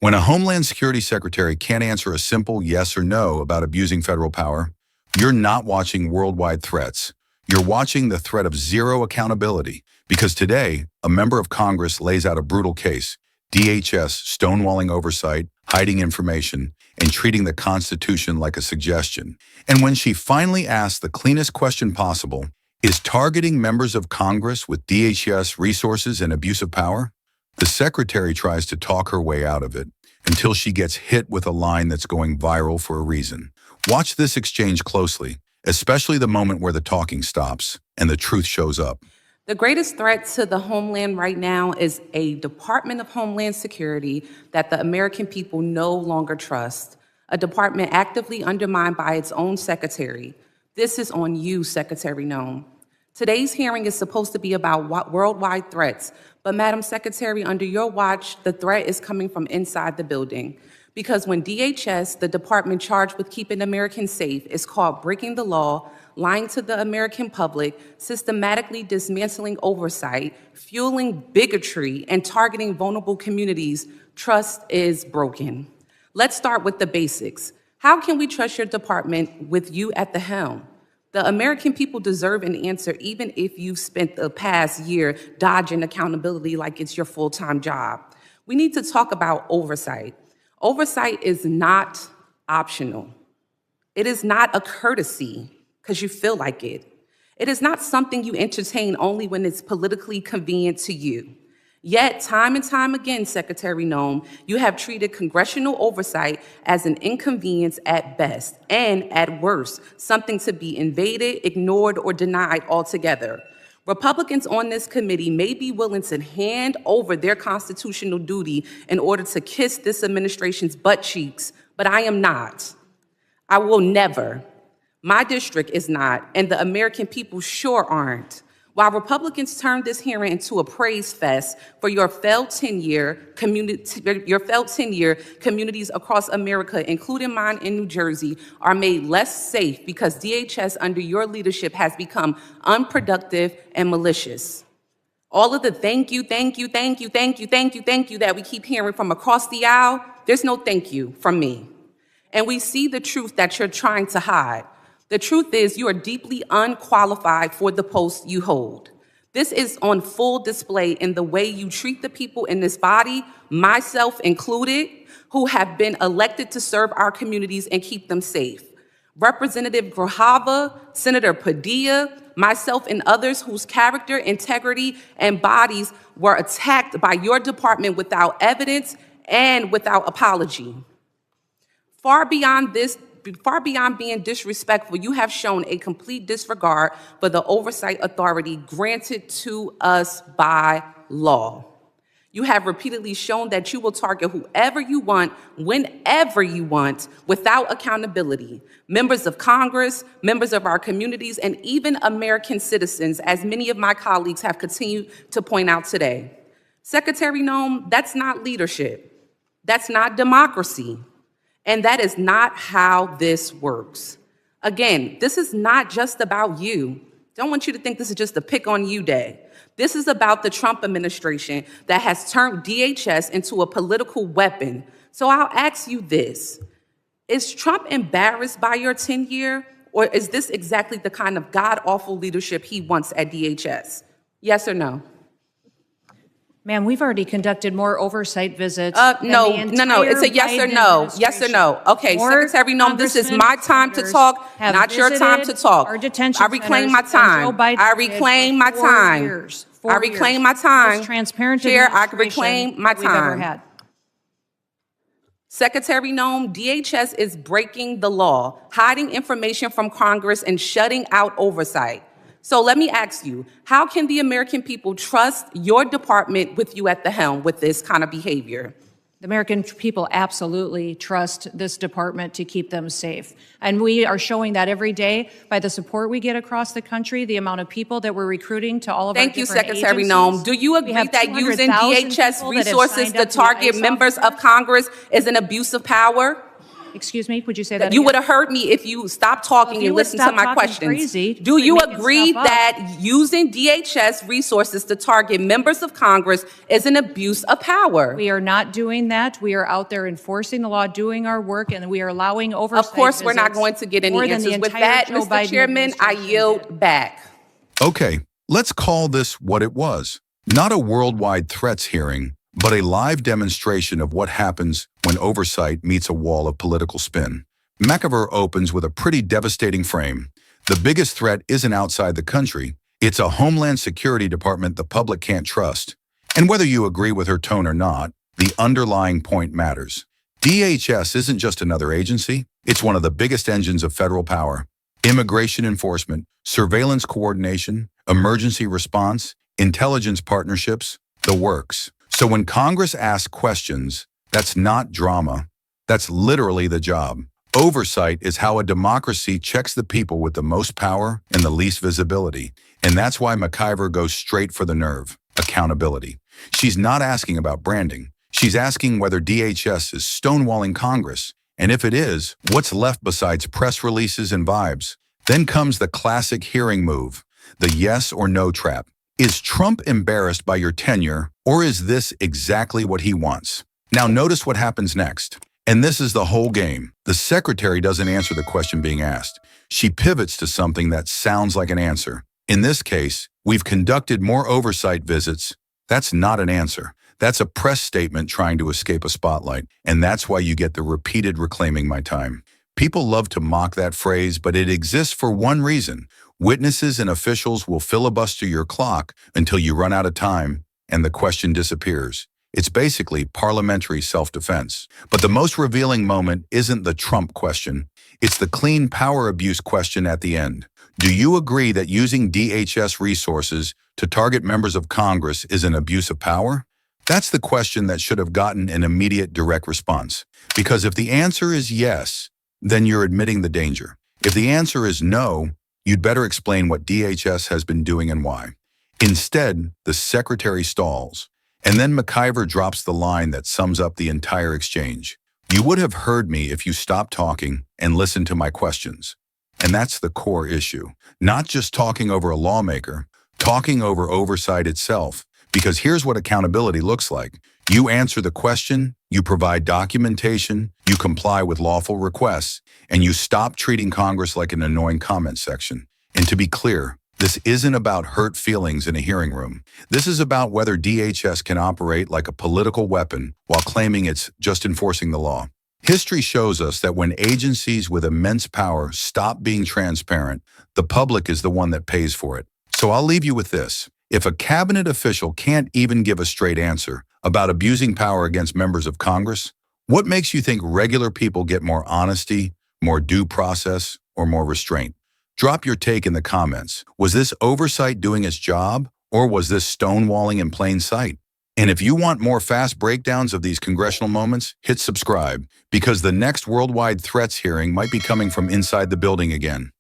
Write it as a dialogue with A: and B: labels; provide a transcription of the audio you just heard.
A: When a Homeland Security Secretary can't answer a simple yes or no about abusing federal power, you're not watching worldwide threats. You're watching the threat of zero accountability. Because today, a member of Congress lays out a brutal case: DHS stonewalling oversight, hiding information, and treating the Constitution like a suggestion. And when she finally asks the cleanest question possible, is targeting members of Congress with DHS resources and abuse of power? The secretary tries to talk her way out of it until she gets hit with a line that's going viral for a reason. Watch this exchange closely, especially the moment where the talking stops and the truth shows up.
B: The greatest threat to the homeland right now is a Department of Homeland Security that the American people no longer trust, a department actively undermined by its own secretary. This is on you, Secretary Noem. Today's hearing is supposed to be about worldwide threats, but Madam Secretary, under your watch, the threat is coming from inside the building. Because when DHS, the department charged with keeping Americans safe, is caught breaking the law, lying to the American public, systematically dismantling oversight, fueling bigotry, and targeting vulnerable communities, trust is broken. Let's start with the basics. How can we trust your department with you at the helm? The American people deserve an answer, even if you've spent the past year dodging accountability like it's your full-time job. We need to talk about oversight. Oversight is not optional. It is not a courtesy because you feel like it. It is not something you entertain only when it's politically convenient to you. Yet, time and time again, Secretary Noem, you have treated congressional oversight as an inconvenience at best, and at worst, something to be invaded, ignored, or denied altogether. Republicans on this committee may be willing to hand over their constitutional duty in order to kiss this administration's butt cheeks, but I am not. I will never. My district is not, and the American people sure aren't. While Republicans turned this hearing into a praise fest for your failed tenure, communities across America, including mine in New Jersey, are made less safe because DHS under your leadership has become unproductive and malicious. All of the thank you that we keep hearing from across the aisle, there's no thank you from me. And we see the truth that you're trying to hide. The truth is you are deeply unqualified for the post you hold. This is on full display in the way you treat the people in this body, myself included, who have been elected to serve our communities and keep them safe. Representative Grajava, Senator Padilla, myself and others whose character, integrity, and bodies were attacked by your department without evidence and without apology. Far beyond being disrespectful, you have shown a complete disregard for the oversight authority granted to us by law. You have repeatedly shown that you will target whoever you want, whenever you want, without accountability. Members of Congress, members of our communities, and even American citizens, as many of my colleagues have continued to point out today. Secretary Noem, that's not leadership. That's not democracy. And that is not how this works. Again, this is not just about you. Don't want you to think this is just a pick on you day. This is about the Trump administration that has turned DHS into a political weapon. So I'll ask you this. Is Trump embarrassed by your tenure, or is this exactly the kind of god-awful leadership he wants at DHS? Yes or no?
C: Ma'am, we've already conducted more oversight visits.
B: No, it's a yes or no. Yes or no. Okay, Secretary Noem, this is my time to talk, not your time to talk. I reclaim my time. I reclaim my time. I reclaim my time. Chair, I reclaim my time. Secretary Noem, DHS is breaking the law, hiding information from Congress, and shutting out oversight. So let me ask you, how can the American people trust your department with you at the helm with this kind of behavior?
C: The American people absolutely trust this department to keep them safe. And we are showing that every day by the support we get across the country, the amount of people that we're recruiting to all of our different agencies.
B: Thank you, Secretary Noem. Do you agree that using DHS resources to target members of Congress is an abuse of power?
C: Excuse me, would you say that
B: You
C: again?
B: would have heard me if you stopped talking
C: you
B: and
C: would
B: listened to
C: stop
B: my
C: talking
B: questions.
C: crazy,
B: Do
C: quit
B: you
C: making
B: agree
C: stuff up.
B: that using DHS resources to target members of Congress is an abuse of power?
C: We are not doing that. We are out there enforcing the law, doing our work, and we are allowing oversight
B: Of course, we're not
C: visits
B: going to get any
C: more than the
B: answers. With
C: entire
B: that,
C: Joe
B: Mr.
C: Biden
B: Chairman, I
C: administration
B: yield
C: did.
B: back.
A: Okay, let's call this what it was. Not a worldwide threats hearing, but a live demonstration of what happens when oversight meets a wall of political spin. McIver opens with a pretty devastating frame. The biggest threat isn't outside the country. It's a Homeland Security Department the public can't trust. And whether you agree with her tone or not, the underlying point matters. DHS isn't just another agency. It's one of the biggest engines of federal power. Immigration enforcement, surveillance coordination, emergency response, intelligence partnerships, the works. So when Congress asks questions, that's not drama. That's literally the job. Oversight is how a democracy checks the people with the most power and the least visibility. And that's why McIver goes straight for the nerve: accountability. She's not asking about branding. She's asking whether DHS is stonewalling Congress. And if it is, what's left besides press releases and vibes? Then comes the classic hearing move, the yes or no trap. Is Trump embarrassed by your tenure, or is this exactly what he wants? Now notice what happens next. And this is the whole game. The secretary doesn't answer the question being asked. She pivots to something that sounds like an answer. In this case, we've conducted more oversight visits. That's not an answer. That's a press statement trying to escape a spotlight. And that's why you get the repeated reclaiming my time. People love to mock that phrase, but it exists for one reason. Witnesses and officials will filibuster your clock until you run out of time and the question disappears. It's basically parliamentary self-defense. But the most revealing moment isn't the Trump question. It's the clean power abuse question at the end. Do you agree that using DHS resources to target members of Congress is an abuse of power? That's the question that should have gotten an immediate direct response. Because if the answer is yes, then you're admitting the danger. If the answer is no, you'd better explain what DHS has been doing and why. Instead, the secretary stalls. And then McIver drops the line that sums up the entire exchange. You would have heard me if you stopped talking and listened to my questions. And that's the core issue. Not just talking over a lawmaker, talking over oversight itself. Because here's what accountability looks like. You answer the question, you provide documentation, you comply with lawful requests, and you stop treating Congress like an annoying comment section. And to be clear, this isn't about hurt feelings in a hearing room. This is about whether DHS can operate like a political weapon while claiming it's just enforcing the law. History shows us that when agencies with immense power stop being transparent, the public is the one that pays for it. So I'll leave you with this. If a cabinet official can't even give a straight answer about abusing power against members of Congress, what makes you think regular people get more honesty, more due process, or more restraint? Drop your take in the comments. Was this oversight doing its job, or was this stonewalling in plain sight? And if you want more fast breakdowns of these congressional moments, hit subscribe, because the next worldwide threats hearing might be coming from inside the building again.